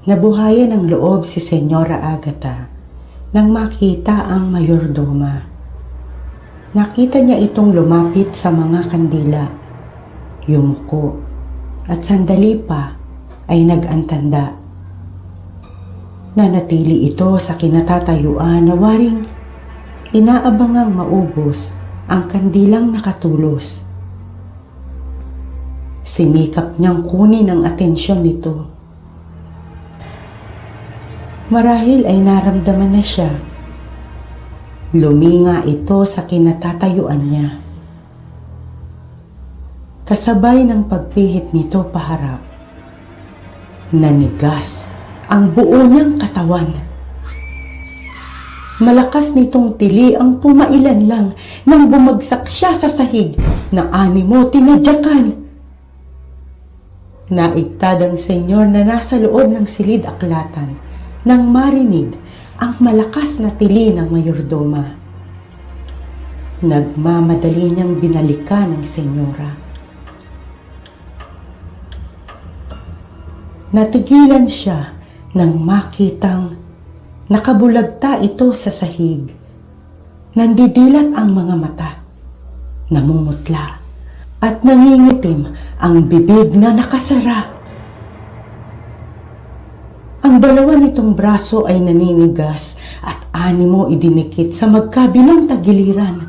Nabuhayan ng loob si Senyora Agata nang makita ang mayordoma. Nakita niya itong lumapit sa mga kandila, yumuko, at sandali pa ay nag-antanda. Nanatili ito sa kinatatayuan na waring inaabangang maubos ang kandilang nakatulos. Sinikap niyang kunin ang atensyon nito. Marahil ay naramdaman na siya. Luminga ito sa kinatatayuan niya. Kasabay ng pagpihit nito paharap, nanigas ang buo niyang katawan. Malakas nitong tili ang pumailan lang nang bumagsak siya sa sahig na animo tinadyakan. Naigtad ang senyor na nasa loob ng silid aklatan nang marinig ang malakas na tili ng mayordoma. Nagmamadali niyang binalikan ang senyora. Natigilan siya nang makitang nakabulagta ito sa sahig. Nandidilat ang mga mata, namumutla, at nangingitim ang bibig na nakasara. Ang dalawa nitong braso ay naninigas at animo idinikit sa magkabilang tagiliran.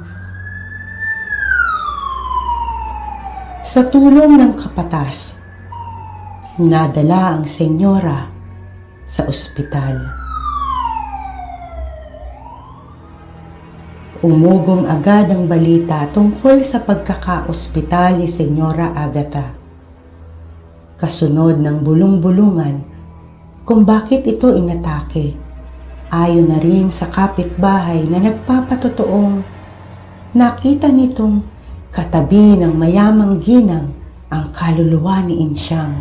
Sa tulong ng kapatas, nadala ang senyora sa ospital. Umugong agad ang balita tungkol sa pagkaka-ospital ni Senyora Agata. Kasunod ng bulong-bulungan kung bakit ito inatake. Ayon na rin sa kapitbahay na nagpapatotoong nakita nitong katabi ng mayamang ginang ang kaluluwa ni Insyang.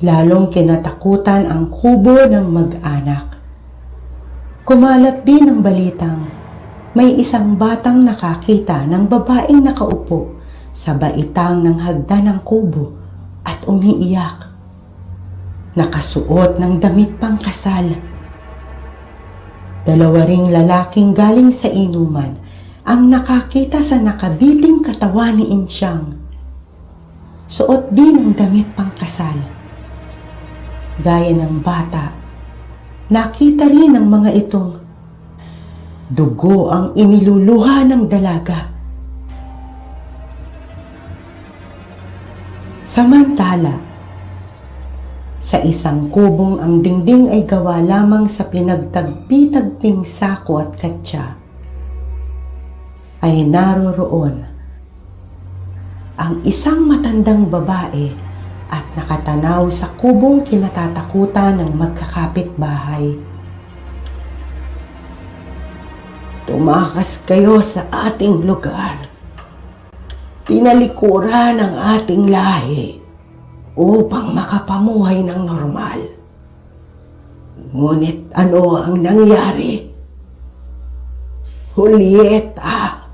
Lalong kinatakutan ang kubo ng mag-anak. Kumalat din ang balitang may isang batang nakakita ng babaeng nakaupo sa baitang ng hagdan ng kubo at umiiyak. Nakasuot ng damit pangkasal. Dalawa ring lalaking galing sa inuman ang nakakita sa nakabiting katawan ni Insyang. Suot din ng damit pangkasal. Gaya ng bata, nakita rin ng mga itong dugo ang iniluluha ng dalaga. Samantala, sa isang kubong ang dingding ay gawa lamang sa pinagtagpi-tagping sako at katsa, ay naroroon ang isang matandang babae at nakatanaw sa kubong kinatatakutan ng magkakapitbahay. Tumakas kayo sa ating lugar. Pinalikuran ang ating lahi upang makapamuhay ng normal. Ngunit ano ang nangyari? Julieta,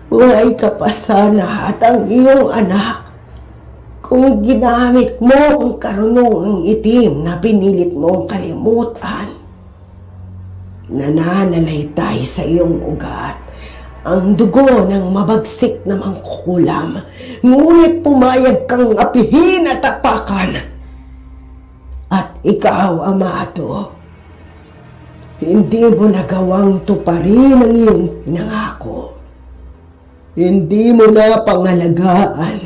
buhay ka pa sana at ang iyong anak kung ginamit mo ang karunungang itim na pinilit mong kalimutan. Nananalaytay sa iyong ugat ang dugo ng mabagsik na mangkukulam, ngunit pumayag kang apihin at tapakan. At ikaw, amado, hindi mo nagawang tuparin ang iyong pinangako. Hindi mo na pangalagaan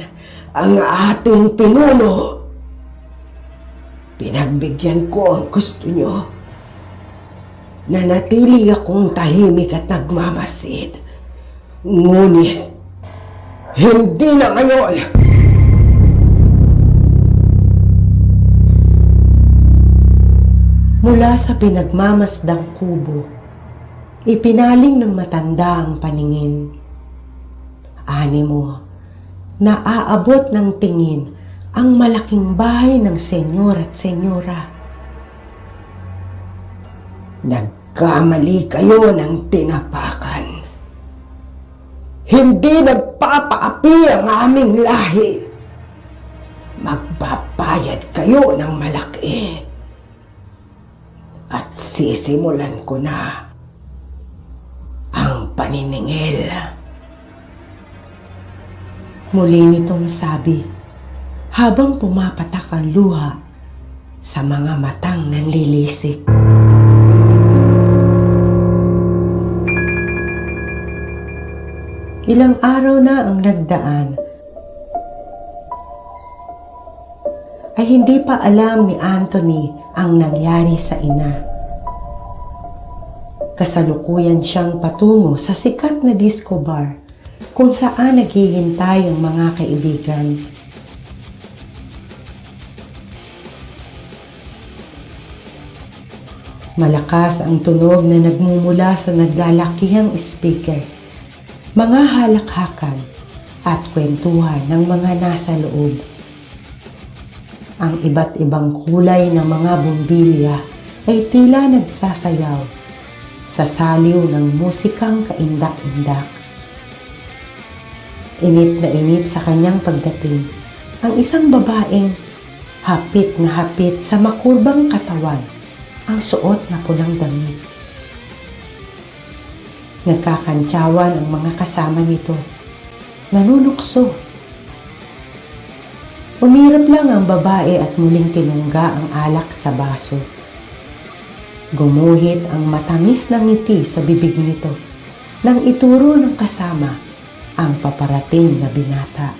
ang ating pinuno. Pinagbigyan ko ang gusto nyo. Nanatili akong tahimik at nagmamasid. Ngunit, hindi na ngayon. Mula sa pinagmamasdang kubo, ipinaling ng matanda ang paningin. Animo, naaabot ng tingin ang malaking bahay ng senyor at senyora. Nagkamali kayo ng tinapakan. Hindi nagpapaapi ang aming lahi. Magpapatay magbabayad kayo ng malaki. At sisimulan ko na ang paniningil. Muli nitong sabi habang pumapatak ang luha sa mga matang nanlilisik. Ilang araw na ang nagdaan ay hindi pa alam ni Anthony ang nangyari sa ina. Kasalukuyan siyang patungo sa sikat na disco bar kung saan naghihintay ang mga kaibigan. Malakas ang tunog na nagmumula sa naglalakihang speaker, mga halakhakan at kwentuhan ng mga nasa loob. Ang iba't ibang kulay ng mga bumbilya ay tila nagsasayaw sa saliw ng musikang kaindak-indak. Inip na inip sa kanyang pagdating ang isang babaeng hapit na hapit sa makurbang katawan ang suot na pulang damit. Nagkakantsawan ang mga kasama nito. Nanunukso. Umirap lang ang babae at muling tinungga ang alak sa baso. Gumuhit ang matamis na ngiti sa bibig nito nang ituro ng kasama ang paparating na binata.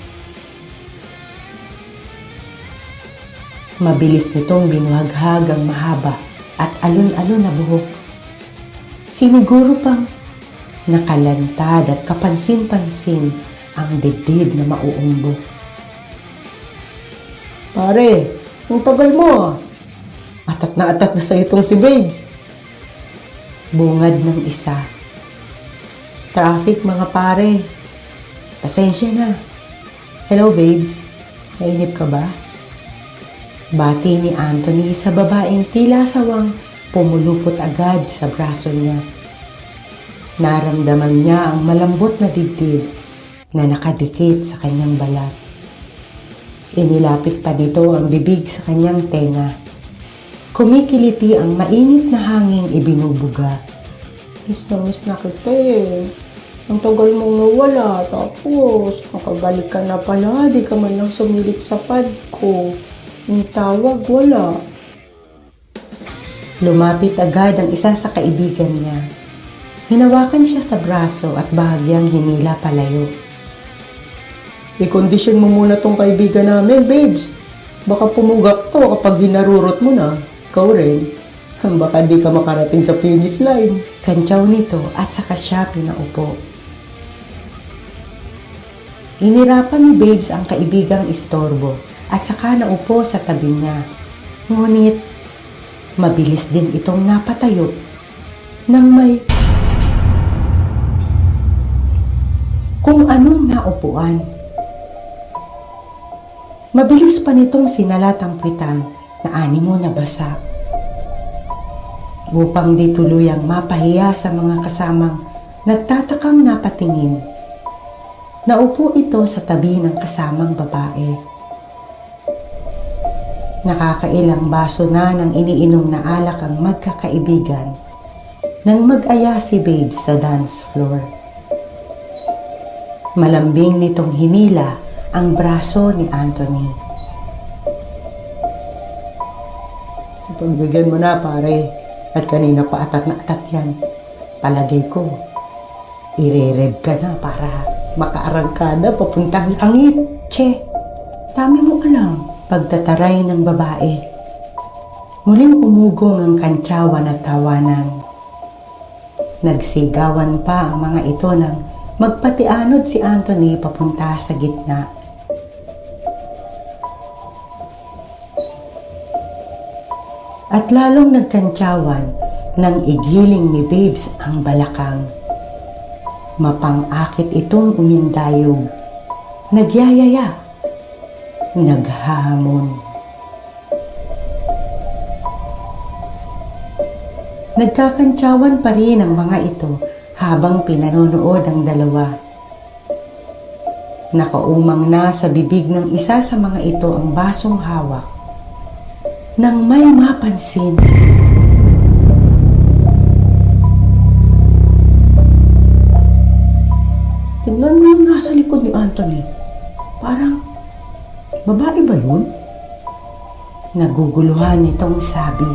Mabilis nitong binuhaghag ang mahaba at alon-alon na buhok. Siniguro pang nakalantad at kapansin-pansin ang dibdib na mauumbok. Pare, ang tagal mo. Atat na sa itong si Babes. Bungad ng isa. Traffic mga pare. Pasensya na. Hello Babes, nainip ka ba? Bati ni Anthony sa babaeng tila sawang pumulupot agad sa braso niya. Naramdaman niya ang malambot na dibdib na nakadikit sa kanyang balat. Inilapit pa nito ang bibig sa kanyang tenga. Kumikiliti ang mainit na hanging ibinubuga. Miss na kita eh. Ang tagal mong nawala, tapos nakabalik ka na pala, di ka man lang sumilip sa pad ko. Yung tawag, wala. Lumapit agad ang isa sa kaibigan niya. Hinawakan siya sa braso at bahagyang hinila palayo. I-condition mo muna tong kaibigan namin, Babes. Baka pumugak to kapag hinarurot mo na. Ikaw rin. Baka di ka makarating sa finish line. Kantsaw nito at saka siya pinaupo. Inirapan ni Babes ang kaibigang istorbo at saka naupo sa tabi niya. Ngunit, mabilis din itong napatayo nang may kung anong naupuan. Mabilis pa nitong sinalat ang puwitan na animo na basa. Upang di tuluyang mapahiya sa mga kasamang nagtatakang napatingin, naupo ito sa tabi ng kasamang babae. Nakakailang baso na ng iniinom na alak ang magkakaibigan nang mag-aya si Babes sa dance floor. Malambing nitong hinila ang braso ni Anthony. Pagbigyan mo na pare, at kanina pa atat na atat yan. Palagay ko, ire-rev ka na para makaarangkada papuntang langit. Che, dami mo alam. Pagtataray ng babae. Muling umugong ang kantsawan at tawanan. Nagsigawan pa ang mga ito nang magpatianod si Anthony papunta sa gitna. At lalong nagkantsawan nang igiling ni Babes ang balakang. Mapang-akit itong umindayog. Nagyayaya. Naghahamon. Nagkakantsawan pa rin ang mga ito habang pinanonood ang dalawa. Nakaumang na sa bibig ng isa sa mga ito ang basong hawak nang may mapansin. Tingnan mo yung nasa likod ni Anthony. Parang babae ba yun? Naguguluhan itong sabi.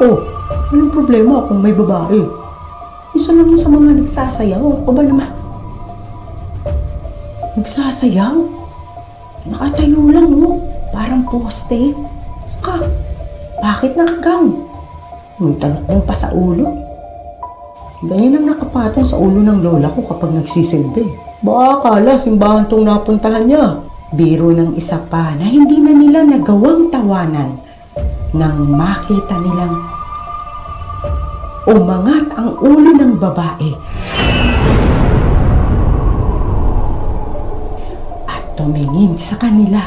Oh, anong problema kung may babae? Isa lang yun sa mga nagsasayaw. O ba naman? Nagsasayaw? Nakatayo lang, oh. Parang poste. Saka, bakit nakagang? May talokbong pa sa ulo. Ganyan ang nakapatong sa ulo ng lola ko kapag nagsisilbi. Baka akala simbahan tong napuntahan niya. Biro ng isa pa na hindi na nila nagawang tawanan nang makita nilang umangat ang ulo ng babae at tumingin sa kanila.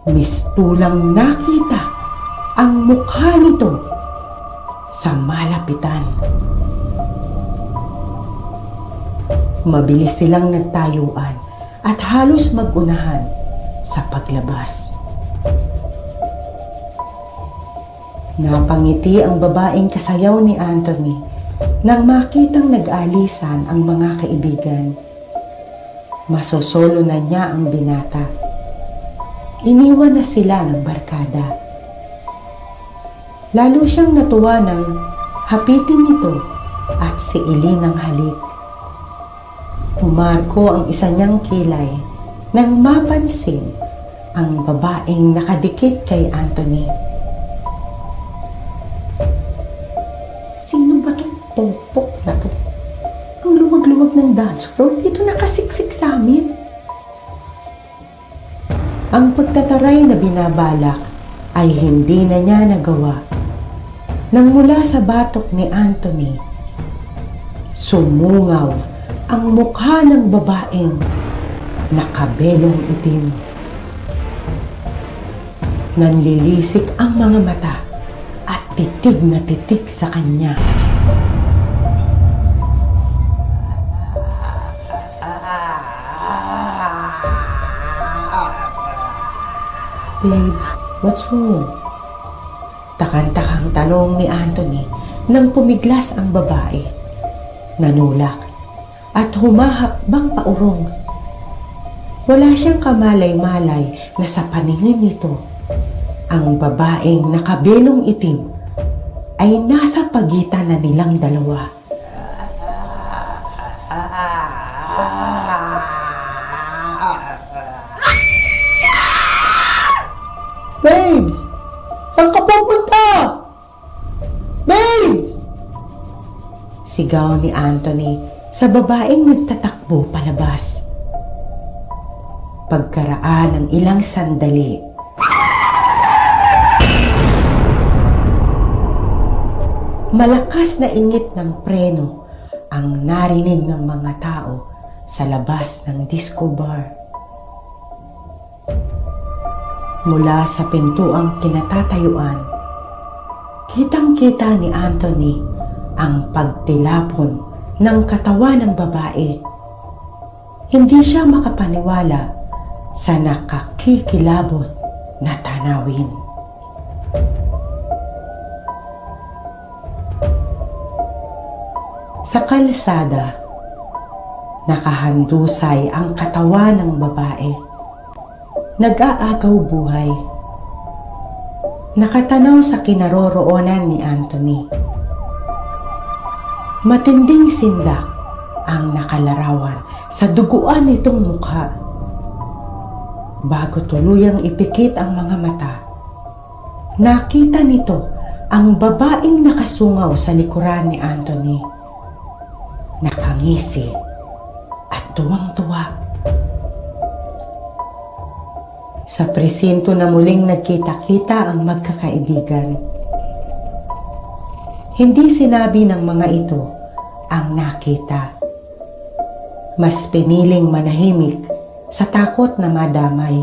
Mistulang nakita ang mukha nito sa malapitan. Mabilis silang nagtayuan at halos mag-unahan sa paglabas. Napangiti ang babaeng kasayaw ni Anthony nang makitang nag-alisan ang mga kaibigan. Masosolo na niya ang binata. Iniwan na sila ng barkada. Lalo siyang natuwa ng hapitin nito at siilin ng halik. Umarko ang isa niyang kilay nang mapansin ang babaeng nakadikit kay Anthony. Sino ba tong pokpok na to? Ang luwag-luwag ng dance floor, dito nakasiksik sa amin. Ang pagtataray na binabalak ay hindi na niya nagawa nang mula sa batok ni Anthony, sumungaw ang mukha ng babaeng nakabelong itim. Nanlilisik ang mga mata at titig na titig sa kanya. Babes, what's wrong? Takan-takang tanong ni Anthony nang pumiglas ang babae. Nanulak at humahakbang paurong. Wala siyang kamalay-malay na sa paningin nito, ang babaeng nakabelong itim ay nasa pagitan na nilang dalawa. Babes! Saan ka pupunta? Babes! Sigaw ni Anthony sa babaeng nagtatakbo palabas. Pagkaraan ng ilang sandali, malakas na ingit ng preno ang narinig ng mga tao sa labas ng disco bar. Mula sa pintuang kinatatayuan, kitang-kita ni Anthony ang pagtilapon ng katawan ng babae. Hindi siya makapaniwala sa nakakikilabot na tanawin. Sa kalsada, nakahandusay ang katawan ng babae. Nag-aagaw buhay. Nakatanaw sa kinaroroonan ni Anthony. Matinding sindak ang nakalarawan sa duguan nitong mukha. Bago tuluyang ipikit ang mga mata, nakita nito ang babaeng nakasungaw sa likuran ni Anthony. Nakangisi at tuwang-tuwa. Sa presinto na muling nagkita-kita ang magkakaibigan. Hindi sinabi ng mga ito ang nakita. Mas piniling manahimik sa takot na madamay.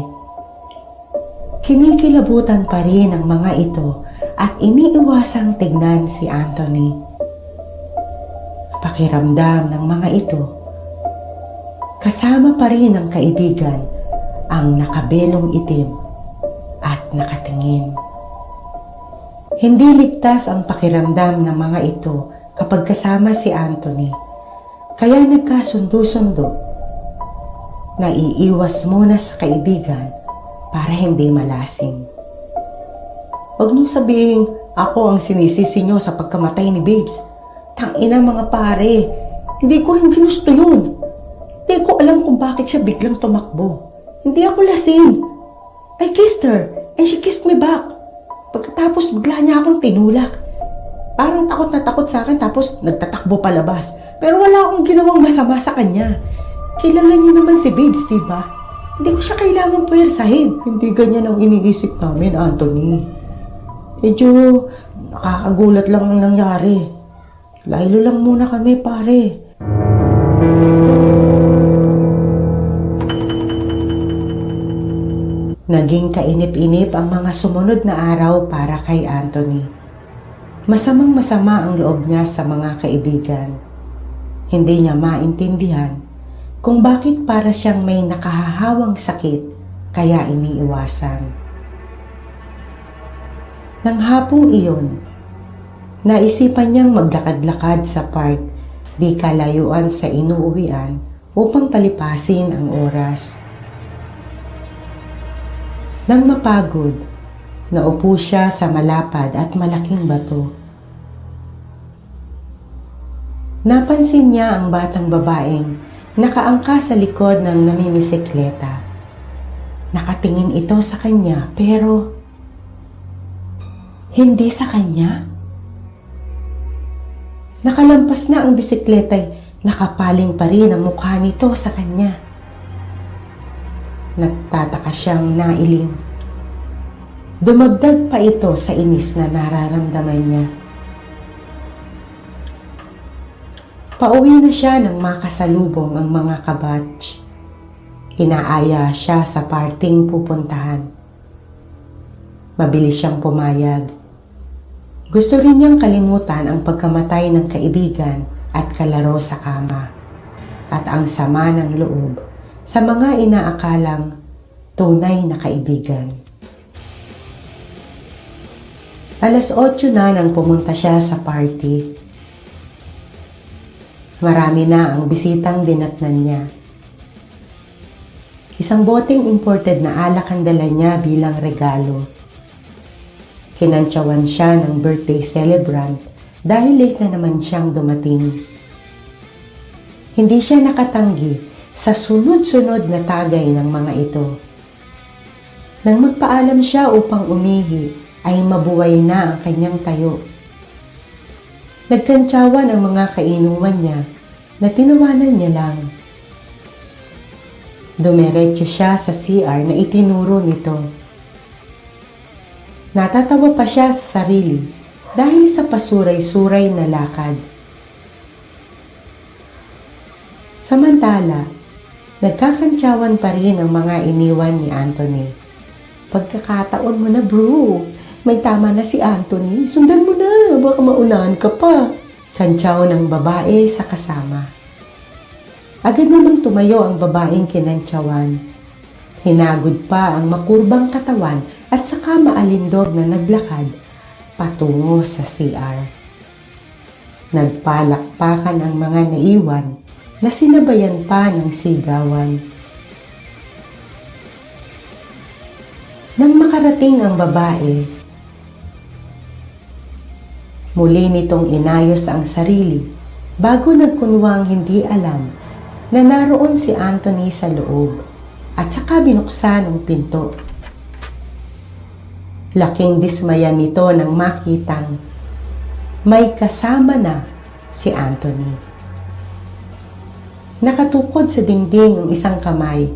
Kinikilabutan pa rin ang mga ito at iniiwasang tignan si Anthony. Pakiramdam ng mga ito, kasama pa rin ang kaibigan ang nakabelong itim at nakatingin. Hindi ligtas ang pakiramdam ng mga ito kapag kasama si Anthony, kaya nagkasundo-sundo na iiwas muna sa kaibigan para hindi malasing. Huwag niyo sabihin ako ang sinisisi niyo sa pagkamatay ni Babes. Tangina mga pare, hindi ko rin ginusto yun. Hindi ko alam kung bakit siya biglang tumakbo. Hindi ako lasing. I kissed her and she kissed me back. Pagkatapos bigla niya akong tinulak. Parang takot na takot sa akin tapos nagtatakbo palabas. Pero wala akong ginawang masama sa kanya. Kilala niyo naman si Babes, diba? Hindi ko siya kailangan puwersahin. Hindi ganyan ang iniisip namin, Anthony. Medyo nakakagulat lang ang nangyari. Laylo lang muna kami, pare. Naging kainip-inip ang mga sumunod na araw para kay Anthony. Masamang-masama ang loob niya sa mga kaibigan. Hindi niya maintindihan kung bakit para siyang may nakahahawang sakit kaya iniiwasan. Nang hapong iyon, naisipan niyang maglakad-lakad sa park di kalayuan sa inuuwian upang palipasin ang oras. Nang mapagod, naupo siya sa malapad at malaking bato. Napansin niya ang batang babaeng nakaangka sa likod ng namimisikleta. Nakatingin ito sa kanya pero hindi sa kanya. Nakalampas na ang bisikleta'y nakapaling pa rin ang mukha nito sa kanya. Nagtataka siyang nailing. Dumagdag pa ito sa inis na nararamdaman niya. Pauwi na siya nang makasalubong ang mga kabatch. Inaaya siya sa parting pupuntahan. Mabilis siyang pumayag. Gusto rin niyang kalimutan ang pagkamatay ng kaibigan at kalaro sa kama at ang sama ng loob sa mga inaakalang tunay na kaibigan. Alas 8 na nang pumunta siya sa party. Marami na ang bisitang dinatnan niya. Isang boteng imported na alak ang dala niya bilang regalo. Kinantsawan siya ng birthday celebrant dahil late na naman siyang dumating. Hindi siya nakatanggi sa sunod-sunod na tagay ng mga ito. Nang magpaalam siya upang umihi, ay mabuhay na ang kanyang tayo. Nagkantsawan ang mga kainuman niya na tinawanan niya lang. Dumiretso siya sa CR na itinuro nito. Natatawa pa siya sa sarili dahil sa pasuray-suray na lakad. Samantala, nagkakantsawan pa rin ang mga iniwan ni Anthony. Pagkakataon mo na bro, may tama na si Anthony, sundan mo na, baka maunahan ka pa. Kantsaw ng babae sa kasama. Agad namang tumayo ang babaeng kinantsawan. Hinagod pa ang makurbang katawan at saka maalindog na naglakad patungo sa CR. Nagpalakpakan ang mga naiwan na sinabayan pa ng sigawan. Nang makarating ang babae, muli nitong inayos ang sarili bago nagkunwang hindi alam na naroon si Anthony sa loob at saka binuksan ang pinto. Laking dismaya nito nang makitang may kasama na si Anthony. Nakatukod sa dingding ang isang kamay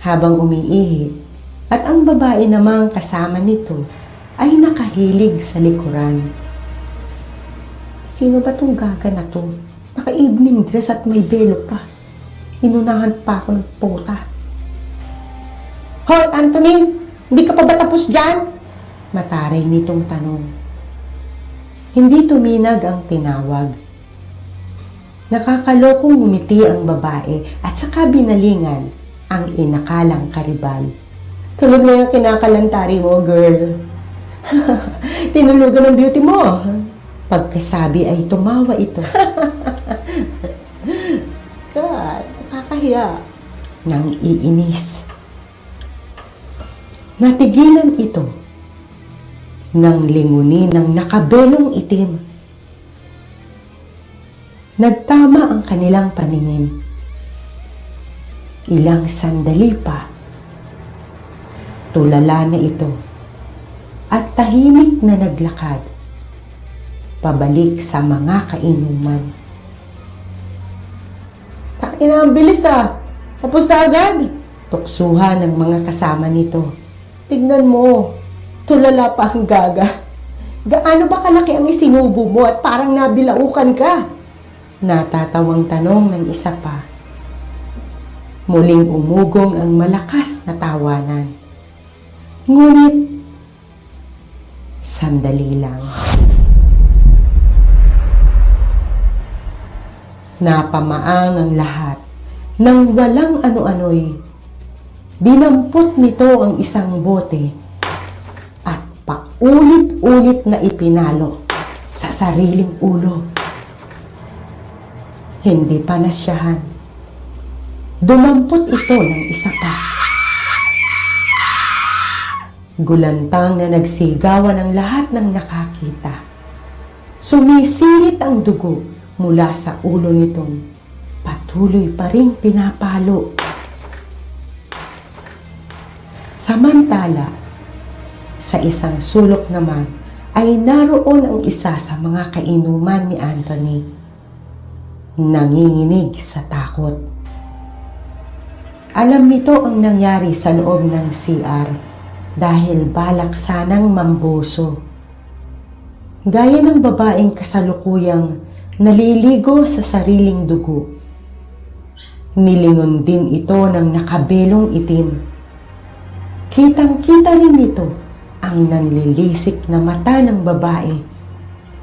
habang umiihi at ang babae namang kasama nito ay nakahilig sa likuran. Sino ba tong gaga na to? Naka-evening dress at may belo pa. Inunahan pa ako ng puta. Hoy, Anthony! Hindi ka pa ba tapos dyan? Mataray nitong tanong. Hindi tuminag ang tinawag. Nakakalokong ngumiti ang babae at saka binalingan ang inakalang karibal. Tulog na yung kinakalantari mo, girl. Tinulugan ng beauty mo. Pagkasabi ay tumawa ito. God, nakakahiya. Nang iinis. Natigilan ito nang lingunin ng nakabelong itim. Nagtama ang kanilang paningin. Ilang sandali pa, tulala na ito at tahimik na naglakad pabalik sa mga kainuman. Tangina, ang bilis ah! Tapos na agad! Tuksuhan ng mga kasama nito. Tignan mo, tulala pa ang gaga. Gaano ba kalaki ang isinubo mo at parang nabilaukan ka? Natatawang tanong ng isa pa. Muling umugong ang malakas na tawanan. Ngunit, sandali lang. Napamaang ang lahat nang walang ano-ano'y dinampot nito ang isang bote at paulit-ulit na ipinalo sa sariling ulo. Hindi pa nasyahan. Dumampot ito ng isa pa. Gulantang na nagsigawan ang lahat ng nakakita. Sumisilit ang dugo mula sa ulo nitong patuloy pa ring pinapalo. Samantala, sa isang sulok naman ay naroon ang isa sa mga kainuman ni Anthony. Nanginginig sa takot. Alam nito ang nangyari sa loob ng CR dahil balak sanang mambuso. Gaya ng babaeng kasalukuyang naliligo sa sariling dugo. Nilingon din ito ng nakabelong itim. Kitang-kita rin nito ang nanlilisik na mata ng babae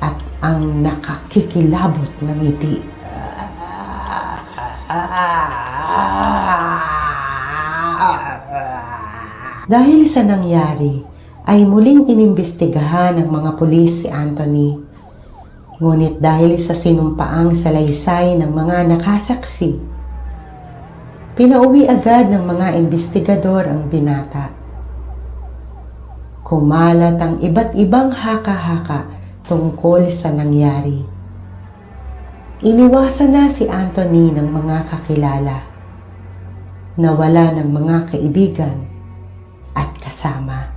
at ang nakakikilabot na ngiti. Dahil sa nangyari, ay muling inimbestigahan ng mga pulis si Anthony. Ngunit dahil sa sinumpaang salaysay ng mga nakasaksi, pinauwi agad ng mga investigador ang binata. Kumalat ang iba't ibang haka-haka tungkol sa nangyari. Iniwasan na si Anthony ng mga kakilala. Nawala ng mga kaibigan at kasama.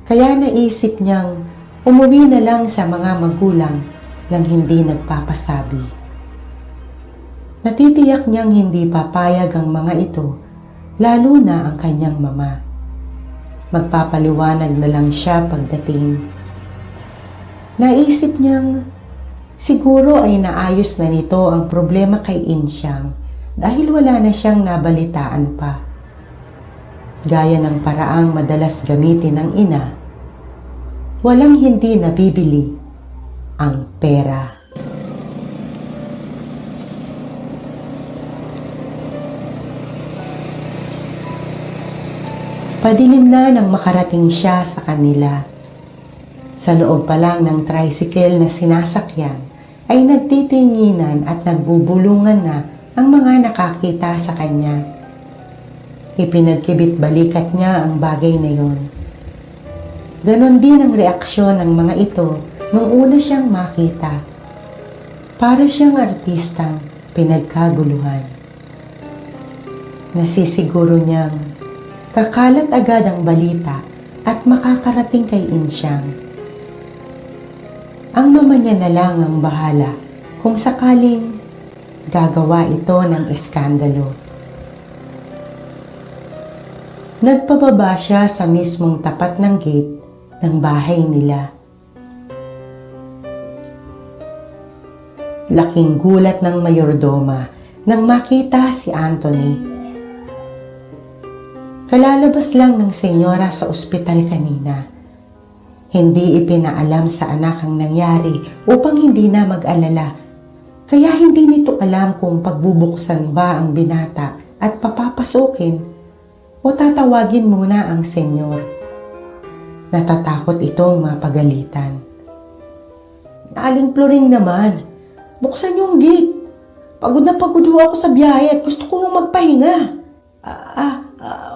Kaya naisip niyang umuwi na lang sa mga magulang nang hindi nagpapasabi. Natitiyak niyang hindi papayag ang mga ito, lalo na ang kanyang mama. Magpapaliwanag na lang siya pagdating. Naisip niyang siguro ay naayos na nito ang problema kay Insyang dahil wala na siyang nabalitaan pa. Gaya ng paraang madalas gamitin ng ina, walang hindi nabibili ang pera. Padilim na nang makarating siya sa kanila. Sa loob pa lang ng tricycle na sinasakyan ay nagtitinginan at nagbubulungan na ang mga nakakita sa kanya. Ipinagkibit balikat niya ang bagay na yon. Ganon din ang reaksyon ng mga ito nung una siyang makita. Para siyang artistang pinagkaguluhan. Nasisiguro niyang kakalat agad ang balita at makakarating kay Insyang. Ang mama niya na lang ang bahala kung sakaling gagawa ito ng eskandalo. Nagpababa siya sa mismong tapat ng gate ng bahay nila. Laking gulat ng mayordoma nang makita si Anthony. Kalalabas lang ng senyora sa ospital kanina. Hindi ipinaalam sa anak ang nangyari upang hindi na mag-alala. Kaya hindi nito alam kung pagbubuksan ba ang binata at papapasukin o o tatawagin muna ang senyor? Natatakot itong mapagalitan. Aling Floring naman, buksan yung gate. Pagod na pagod ho ako sa biyahe at gusto ko magpahinga.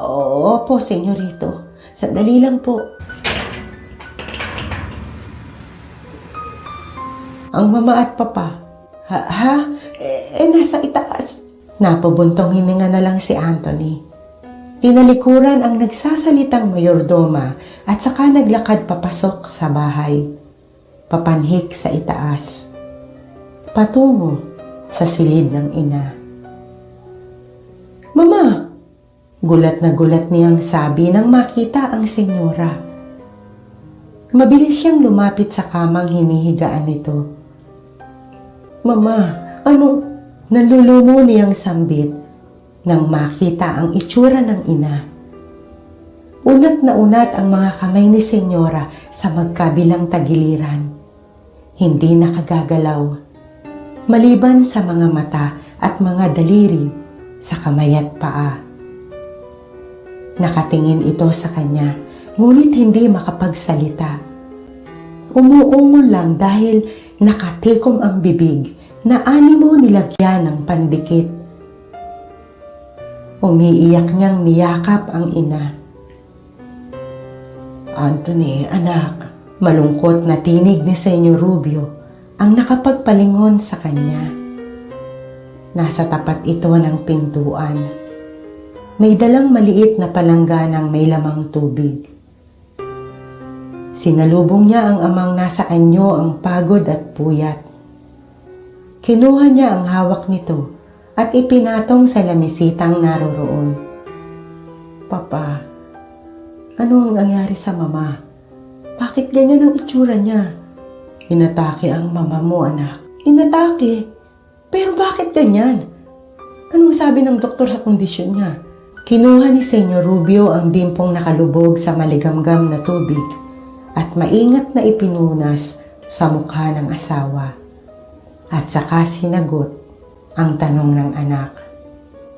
Opo, senyorito. Sandali lang po. Ang mama at papa. Nasa itaas. Napabuntong hininga na lang si Anthony. Tinalikuran ang nagsasalitang mayordoma at saka naglakad papasok sa bahay. Papanhik sa itaas. Patungo sa silid ng ina. Mama! Gulat na gulat niyang sabi nang makita ang senyora. Mabilis siyang lumapit sa kamang hinihigaan nito. Mama, nalulumo niyang sambit nang makita ang itsura ng ina. Unat na unat ang mga kamay ni senyora sa magkabilang tagiliran. Hindi nakagagalaw, maliban sa mga mata at mga daliri sa kamay at paa. Nakatingin ito sa kanya, ngunit hindi makapagsalita. Umuungol lang dahil nakatikom ang bibig na animo nilagyan ng pandikit. Umiiyak niyang niyakap ang ina. Anthony, anak, malungkot na tinig ni Senyor Rubio ang nakapagpalingon sa kanya. Nasa tapat ito ng pintuan. May dalang maliit na palangganang may lamang tubig. Sinalubong niya ang amang nasa anyo ang pagod at puyat. Kinuha niya ang hawak nito at ipinatong sa lamisitang naroroon. Papa, ano ang nangyari sa mama? Bakit ganyan ang itsura niya? Inatake ang mama mo, anak. Inatake? Pero bakit ganyan? Anong sabi ng doktor sa kondisyon niya? Kinuha ni Senyor Rubio ang bimpong nakalubog sa maligamgam na tubig at maingat na ipinunas sa mukha ng asawa. At saka sinagot ang tanong ng anak.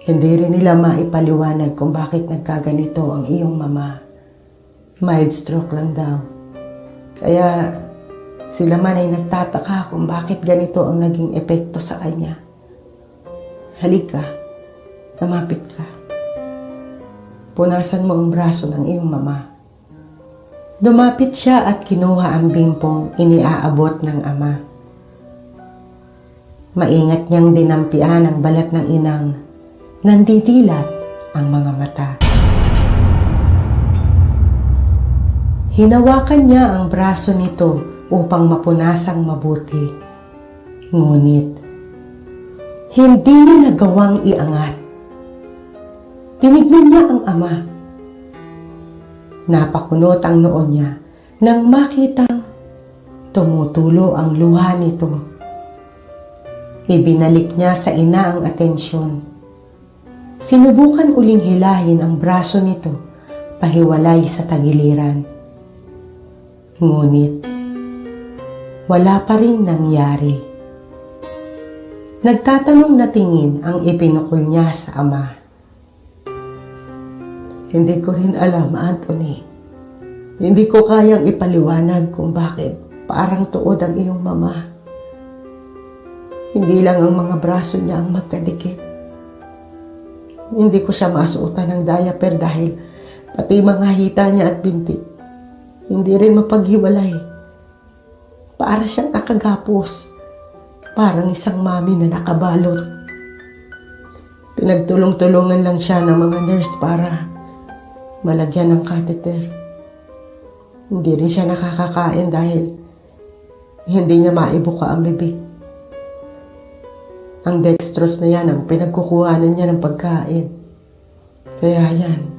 Hindi rin nila maipaliwanag kung bakit nagkaganito ang iyong mama. Mild stroke lang daw. Kaya sila man ay nagtataka kung bakit ganito ang naging epekto sa kanya. Halika, lumapit ka. Punasan mo ang braso ng iyong mama. Dumapit siya at kinuha ang bimpong iniaabot ng ama. Maingat niyang dinampian ang balat ng inang. Nandidilat ang mga mata. Hinawakan niya ang braso nito upang mapunasang mabuti. Ngunit, hindi niya nagawang iangat. Tinignan niya ang ama. Napakunot ang noon niya nang makitang tumutulo ang luha nito. Ibinalik niya sa ina ang atensyon. Sinubukan uling hilahin ang braso nito pahiwalay sa tagiliran. Ngunit, wala pa rin nangyari. Nagtatanong na tingin ang ipinukol niya sa ama. Hindi ko rin alam, Anthony. Hindi ko kayang ipaliwanag kung bakit parang tuod ang iyong mama. Hindi lang ang mga braso niya ang magkadikit. Hindi ko siya masuotan ng diaper dahil pati mga hita niya at binti, hindi rin mapaghiwalay. Para siyang nakagapos. Parang isang mami na nakabalot. Pinagtulong-tulungan lang siya ng mga nurse para malagyan ng catheter. Hindi rin siya nakakakain dahil hindi niya maibuka ang bibig. Ang dextrose na yan ang pinagkukuhanan niya ng pagkain. Kaya yan,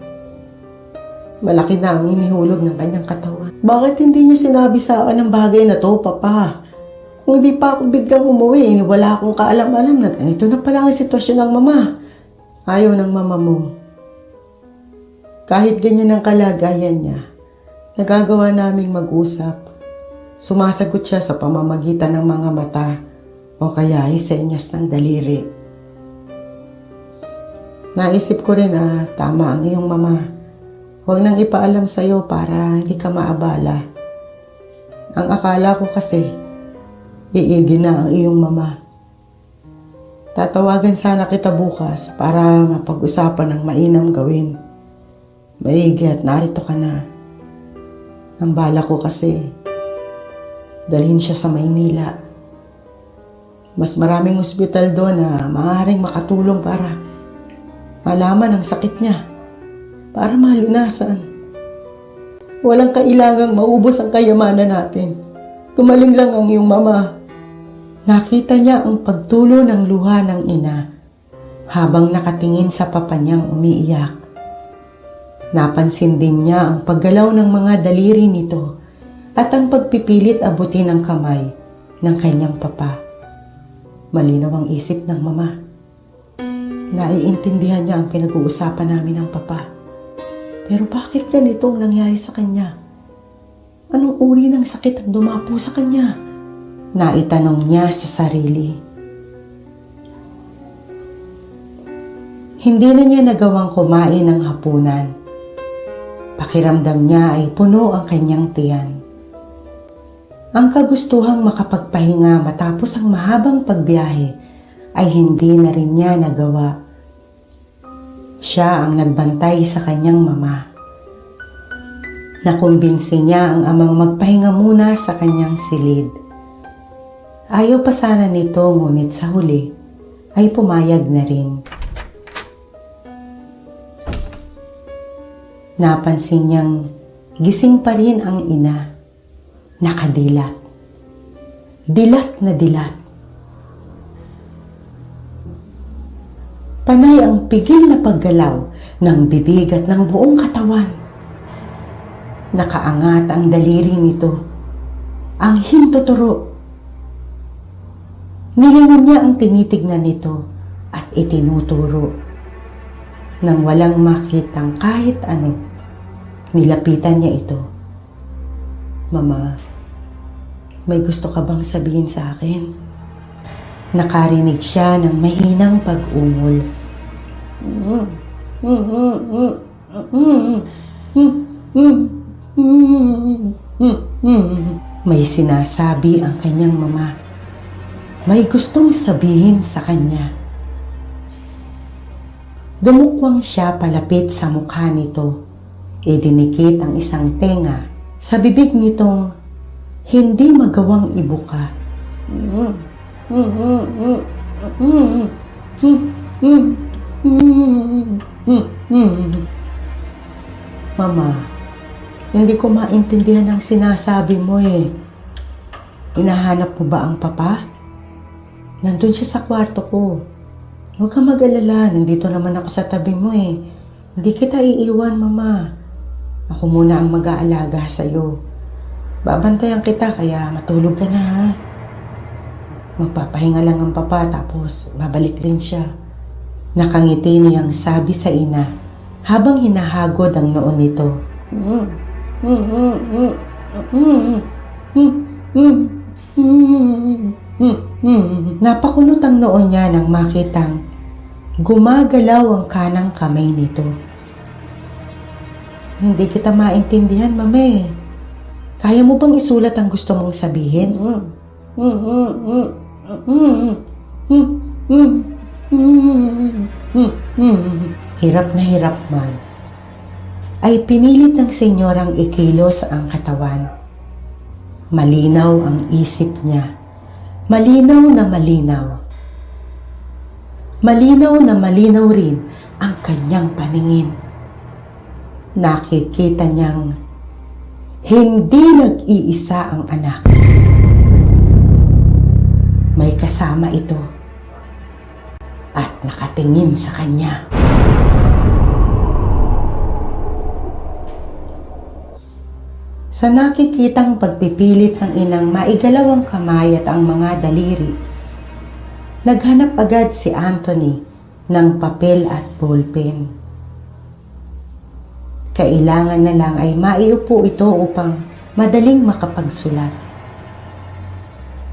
malaki na ang inihulog ng kanyang katawan. Bakit hindi niyo sinabi sa akin ang bagay na to, Papa? Kung hindi pa ako biglang umuwi, wala akong kaalam-alam na ganito na pala ang sitwasyon ng mama. Ayaw ng mama mo. Kahit ganyan ang kalagayan niya, nagagawa naming mag-usap. Sumasagot siya sa pamamagitan ng mga mata o kaya ay senyas ng daliri. Naisip ko rin tama ang iyong mama. Huwag nang ipaalam sa'yo para hindi ka maabala. Ang akala ko kasi, iigi na ang iyong mama. Tatawagan sana kita bukas para mapag-usapan ng mainam gawin. Maigi at narito ka na. Ang bala ko kasi, dalhin siya sa Maynila. Mas maraming ospital doon na maaaring makatulong para malaman ang sakit niya, para malunasan. Walang kailangang maubos ang kayamanan natin. Gumaling lang ang iyong mama. Nakita niya ang pagtulo ng luha ng ina habang nakatingin sa papa niyang umiiyak. Napansin din niya ang paggalaw ng mga daliri nito at ang pagpipilit abutin ng kamay ng kanyang papa. Malinaw ang isip ng mama. Naiintindihan niya ang pinag-uusapan namin ng papa. Pero bakit ganito ang nangyari sa kanya? Anong uri ng sakit ang dumapo sa kanya? Naitanong niya sa sarili. Hindi na niya nagawang kumain ng hapunan. Pakiramdam niya ay puno ang kanyang tiyan. Ang kagustuhang makapagpahinga matapos ang mahabang pagbiyahe ay hindi na rin niya nagawa. Siya ang nagbantay sa kanyang mama. Nakumbinsi niya ang amang magpahinga muna sa kanyang silid. Ayaw pa sana nito ngunit sa huli ay pumayag na rin. Napansin niyang gising pa rin ang ina. Nakadilat. Dilat na dilat. Panay ang pigil na paggalaw ng bibig at ng buong katawan. Nakaangat ang daliri nito. Ang hintuturo. Nilingon niya ang tinitignan nito at itinuturo. Nang walang makitang kahit ano, nilapitan niya ito. Mama, may gusto ka bang sabihin sa akin? Nakarinig siya ng mahinang pag-ungol. May sinasabi ang kanyang mama. May gustong sabihin sa kanya. Dumukwang siya palapit sa mukha nito. Idinikit ang isang tenga sa bibig nitong hindi magawang ibuka. Mama, hindi ko maintindihan ang sinasabi mo eh. Hinahanap mo ba ang papa? Nandun siya sa kwarto ko. Huwag kang mag-alala, nandito naman ako sa tabi mo eh. Hindi kita iiwan, mama. Ako muna ang mag-aalaga sa'yo. Babantayan kita kaya matulog ka na ha. Magpapahinga lang ang papa tapos babalik rin siya. Nakangiti niyang sabi sa ina habang hinahagod ang noon nito. Napakunot ang noon niya nang makitang gumagalaw ang kanang kamay nito. Hindi kita maintindihan, mame. Kaya mo bang isulat ang gusto mong sabihin? Hirap na hirap man, ay pinilit ng senyorang ikilos ang katawan. Malinaw ang isip niya. Malinaw na malinaw. Malinaw na malinaw rin ang kanyang paningin. Nakikita niyang hindi nag-iisa ang anak. May kasama ito at nakatingin sa kanya. Sa nakikitang pagpipilit ng inang maigalaw ang kamay at ang mga daliri, naghanap agad si Anthony ng papel at ballpen. Kailangan na lang ay maiupo ito upang madaling makapagsulat.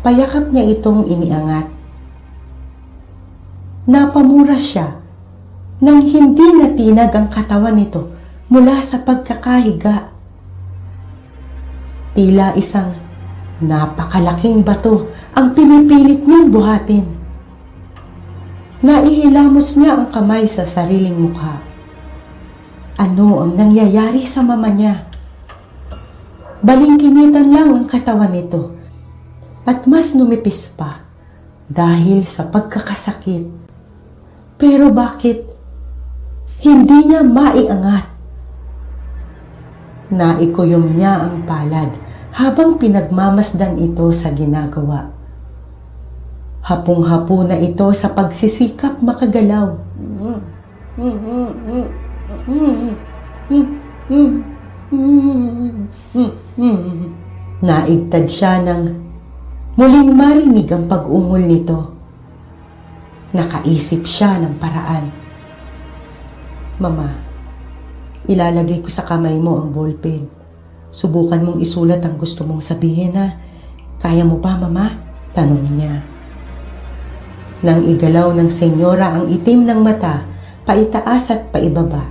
Payakap niya itong iniangat. Napamura siya nang hindi natinag ang katawan nito mula sa pagkakahiga. Tila isang napakalaking bato ang pinipilit niyang buhatin. Naihilamos niya ang kamay sa sariling mukha. Ano ang nangyayari sa mama niya? Balingkinitan lang ang katawan nito at mas numipis pa dahil sa pagkakasakit. Pero bakit hindi niya maiangat? Naikuyom niya ang palad habang pinagmamasdan ito sa ginagawa. Hapong-hapo na ito sa pagsisikap makagalaw. Naigtad siya nang muling marinig ang pag-ungol nito. Nakaisip siya ng paraan. Mama, ilalagay ko sa kamay mo ang ballpen. Subukan mong isulat ang gusto mong sabihin, ha? Kaya mo ba, Mama? Tanong niya. Nang igalaw ng senyora ang itim ng mata, paitaas at paibaba,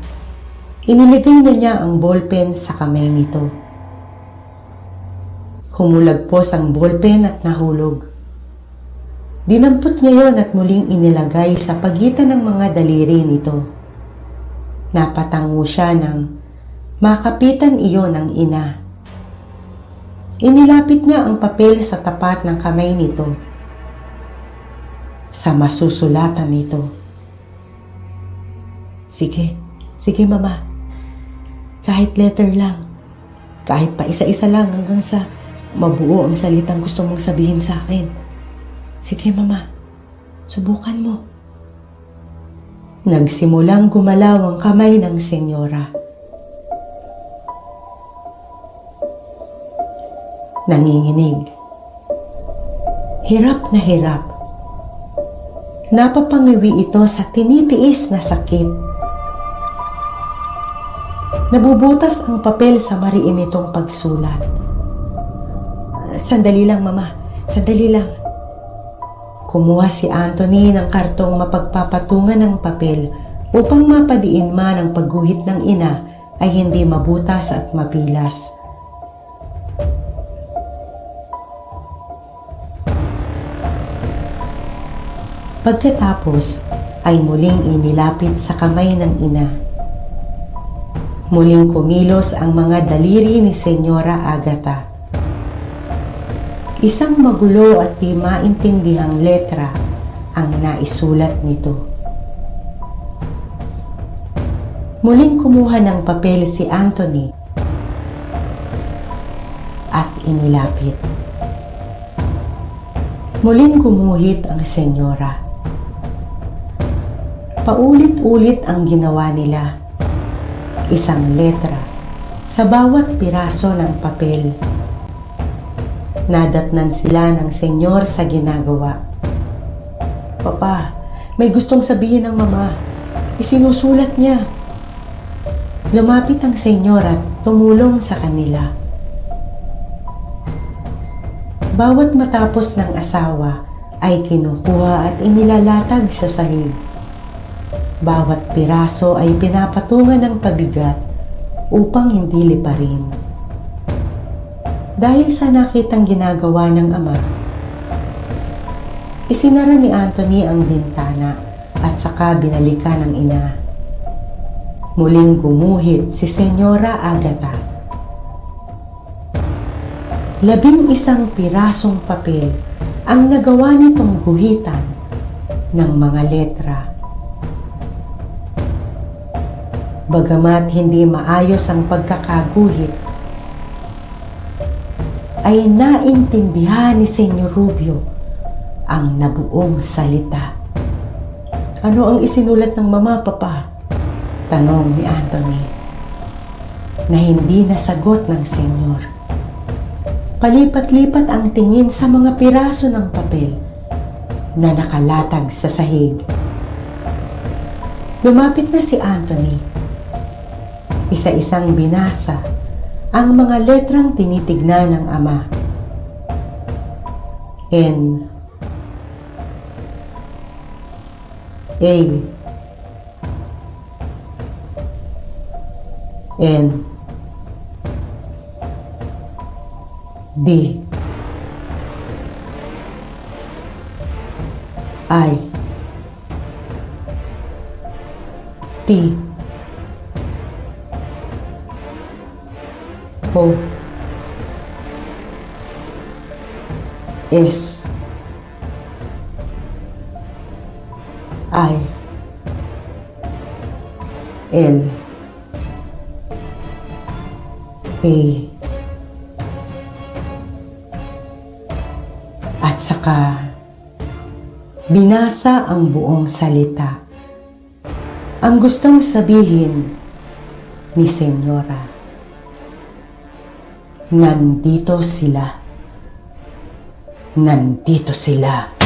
iniligay na niya ang ballpen sa kamay nito. Humulagpos ang ballpen at nahulog. Dinampot niya yon at muling inilagay sa pagitan ng mga daliri nito. Napatango siya nang makapitan iyon ng ina. Inilapit niya ang papel sa tapat ng kamay nito. Sa masusulatan nito. Sige, sige mama. Kahit letter lang. Kahit pa isa-isa lang hanggang sa mabuo ang salitang gusto mong sabihin sa akin. Sige mama, subukan mo. Nagsimulang gumalaw ang kamay ng senyora. Nanginginig. Hirap na hirap. Napapangiwi ito sa tinitiis na sakit. Nabubutas ang papel sa mariin nitong pagsulat. Sandali lang, Mama. Sandali lang. Kumuha si Anthony ng kartong mapagpapatungan ng papel upang mapadiin man ang pagguhit ng ina ay hindi mabutas at mapilas. Pagkatapos ay muling inilapit sa kamay ng ina. Muling kumilos ang mga daliri ni Senyora Agatha. Isang magulo at di maintindihang letra ang naisulat nito. Muling kumuha ng papel si Anthony at inilapit. Muling gumuhit ang senyora. Paulit-ulit ang ginawa nila. Isang letra sa bawat piraso ng papel. Nadatnan sila ng senyor sa ginagawa. Papa, may gustong sabihin ng mama. Isinusulat niya. Lumapit ang senyor at tumulong sa kanila. Bawat matapos ng asawa ay kinukuha at inilalatag sa sahig. Bawat piraso ay pinapatungan ng pabigat upang hindi liparin. Dahil sa nakitang ginagawa ng ama, isinara ni Anthony ang bintana at saka binalikan ng ina. Muling gumuhit si Senyora Agatha. 11 pirasong papel ang nagawa nitong guhitan ng mga letra. Bagamat hindi maayos ang pagkakaguhit, ay naintindihan ni Senyor Rubio ang nabuong salita. Ano ang isinulat ng mama, papa? Tanong ni Anthony, na hindi nasagot ng senyor. Palipat-lipat ang tingin sa mga piraso ng papel na nakalatag sa sahig. Lumapit na si Anthony. Isa-isang binasa ang mga letrang tinitignan ng ama. N, A, N D I T O S I L A at saka binasa ang buong salita. Ang gustong sabihin ni Senyora, nandito sila. Nandito sila.